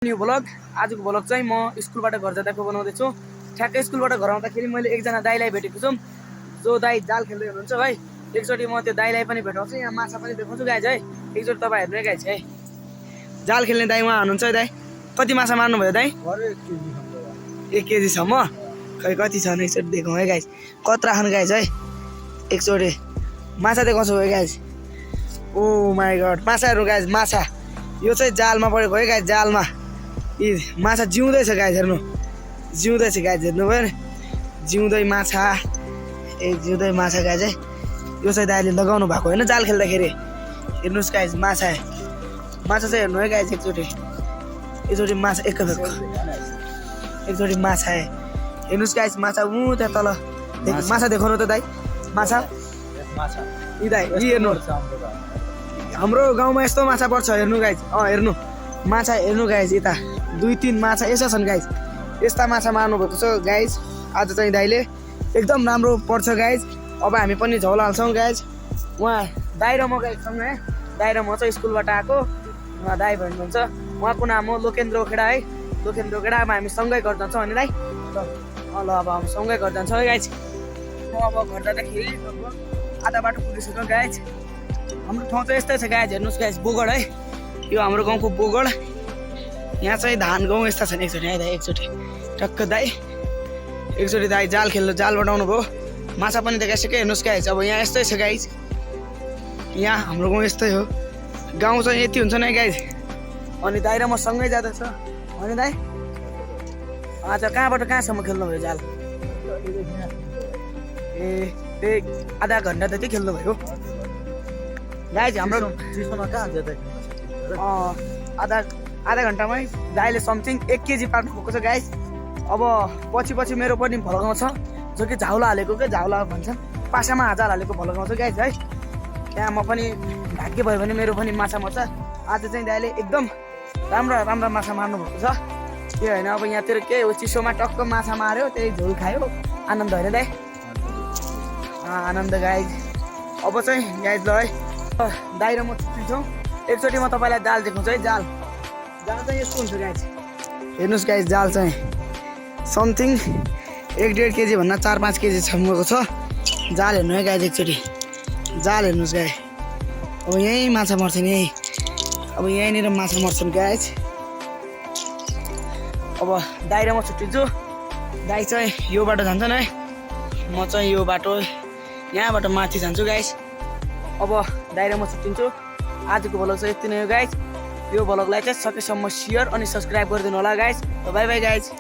New blog आजको blog चाहिँ म स्कुलबाट घर जाँदाको बनाउँदै छु। ठ्याक्कै स्कुलबाट घर आउँदाखेरि मैले एकजना दाइलाई भेटेको छु जो दाइ जाल खेल्दै हुनुहुन्छ है। एकचोटि म त्यो दाइलाई पनि भेटाउँछु, यहाँ माछा पनि देखाउँछु गाइज है। एकचोटि तपाईँ हेर्नु गाइज है, जाल खेल्ने दाइ उहाँ हुनुहुन्छ है। दाइ कति माछा मार्नुभयो दाइ? 1 केजीसम्म। खै कति छ भने एकचोटि देखाउँ है गाइज, कत्रा खानु गाइज है। एकचोटि माछा देखाउँछु है गाइज। ओ माई गड, माछाहरू गाइज, माछा यो चाहिँ जालमा परेको है गाइज। जालमा यी माछा जिउँदैछ गाइज, हेर्नु जिउँदैछ गाइज, हेर्नुभयो नि जिउँदै माछा। जिउँदै माछा गाइज है। यो चाहिँ दाइले लगाउनु भएको होइन जाल खेल्दाखेरि। हेर्नुहोस् गाइज, माछा माछा चाहिँ हेर्नु है गाइज। एकचोटि माछा एकचोटि माछा है। हेर्नुहोस् गाइज, माछा ऊ त्यहाँ तल माछा देखाउनु त दाइ। माछा यी दाइ यी हेर्नु, हाम्रो गाउँमा यस्तो माछा पर्छ हेर्नु गाइज। हेर्नु माछा हेर्नु गाइज, यता 2-3 माछा यसो छन् गाइज। यस्ता माछा मार्नु भएको छ गाइज आज चाहिँ दाइले। एकदम राम्रो पर्छ गाइज। अब हामी पनि झौला हाल्छौँ गाइज। उहाँ दाइ र म गाइजसँग है। दाइ र म चाहिँ स्कुलबाट आएको, उहाँ दाइ भन्नुहुन्छ। उहाँको नाम हो लोकेन्द्र ओखेडा है। लोकेन्द्र ओखेडा। अब हामी सँगै घर जान्छौँ होइन दाइ? ल अब हामी सँगै घर जान्छौँ है गाइज। म अब घर जाँदाखेरि लगभग आधा बाटो पुगिसक्यो गाइज। हाम्रो ठाउँ चाहिँ यस्तै छ गाइज। हेर्नुहोस् गाइज, बोगड है, यो हाम्रो गाउँको बोगड। यहाँ चाहिँ धान गाउँ यस्ता छन्। एकचोटि है दाइ, एकचोटि टक्क दाइ, एकचोटि दाइ जाल खेल्नु, जाल बटाउनु भयो, माछा पनि देखाइसक्यो। हेर्नुहोस् गाइज, अब यहाँ यस्तै छ गाइज। यहाँ हाम्रो गाउँ यस्तै हो। गाउँ चाहिँ यति हुन्छ नि गाइज। अनि दाइ र म सँगै जाँदैछ होइन दाइ? आज कहाँबाट कहाँसम्म खेल्नुभयो जाल? ए आधा घन्टा जति खेल्नुभयो गाइज। हाम्रो आधा घन्टामै दाइले समथिङ 1 केजी पार्नु भएको छ गाइज। अब पछि मेरो पनि भलगाउँछ, जो कि झाउला हालेको के झाउला भन्छन्, पासामा जाल हालेको भलगाउँछ गाइज है। त्यहाँ म पनि भाग्य भयो भने मेरो पनि माछा मर्छ। आज चाहिँ दाइले एकदम राम्रो माछा मार्नु भएको छ। के होइन अब यहाँतिर के हो, चिसोमा टक्क माछा मार्यो, त्यही झोल खायो, आनन्द होइन दाइ? आनन्द गाइज। अब चाहिँ गाइज ल है, दाइ र म छुट्टिन्छौँ। एकचोटि म तपाईँलाई जाल देखाउँछु है। जाल चाहिँ यस्तो हुन्छ गाइज। हेर्नुहोस् गाइज, जाल चाहिँ समथिङ 1-1.5 केजी भन्दा 4-5 केजीसम्मको छ जाल। हेर्नु है गाइज, एकचोटि जाल हेर्नुहोस् गाइज। अब यहीँ माछा मर्छन्, यहीँ अब यहीँनिर माछा मर्छन् गाइज। अब दाइ र म छुट्टिन्छु। दाइ चाहिँ यो बाटो जान्छन् है, म चाहिँ यो बाटो यहाँबाट माथि जान्छु गाइज। अब दाइ र म छुट्टिन्छु। आजको भ्लग चाहिँ यति नै हो गाइज। यो भ्लगलाई चाहिँ सकेसम्म सेयर अनि सब्सक्राइब गरिदिनु होला गाइज। By by guys.